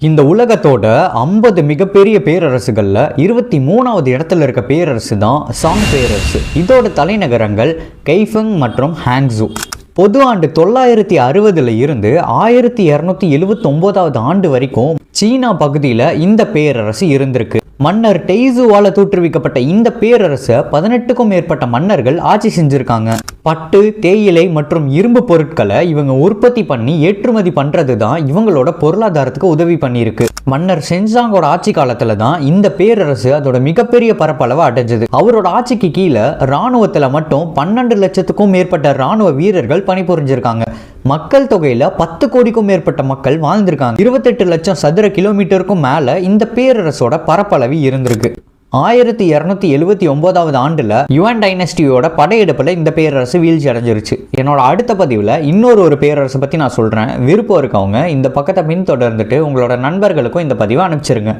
இந்த உலகத்தோட 50 மிகப்பெரிய பேரரசுகளில் 23வது இடத்துல இருக்க பேரரசு தான் சாங் பேரரசு. இதோட தலைநகரங்கள் கைஃபெங் மற்றும் ஹாங்ஸூ. பொது ஆண்டு 960 இருந்து 1279வது ஆண்டு வரைக்கும் சீனா பகுதியில் இந்த பேரரசு இருந்திருக்கு. மன்னர் டெய்ஸுவால தோற்றுவிக்கப்பட்ட இந்த பேரரசை 18க்கும் மேற்பட்ட மன்னர்கள் ஆட்சி செஞ்சிருக்காங்க. பட்டு, தேயிலை மற்றும் இரும்பு பொருட்களை இவங்க உற்பத்தி பண்ணி ஏற்றுமதி பண்றது தான் இவங்களோட பொருளாதாரத்துக்கு உதவி பண்ணியிருக்கு. மன்னர் சென்சாங்கோட ஆட்சி காலத்துல தான் இந்த பேரரசு அதோட மிகப்பெரிய பரப்பளவை அடைஞ்சது. அவரோட ஆட்சிக்கு கீழே ராணுவத்துல மட்டும் 12 லட்சத்துக்கும் மேற்பட்ட ராணுவ வீரர்கள் பணிபுரிஞ்சிருக்காங்க. மக்கள் தொகையில 10 கோடிக்கும் மேற்பட்ட மக்கள் வாழ்ந்திருக்காங்க. 28 லட்சம் சதுர கிலோமீட்டருக்கும் மேல இந்த பேரரசோட பரப்பளவு இருந்திருக்கு. 1279வது ஆண்டுல யுவான் டைனஸ்டியோட படையெடுப்புல இந்த பேரரசு வீழ்ச்சி அடைஞ்சிருச்சு. என்னோட அடுத்த பதிவுல இன்னொரு பேரரசை பத்தி நான் சொல்றேன். விருப்பம் இருக்கவங்க இந்த பக்கத்தை பின்தொடர்ந்துட்டு உங்களோட நண்பர்களுக்கும் இந்த பதிவை அனுப்பிச்சிருங்க.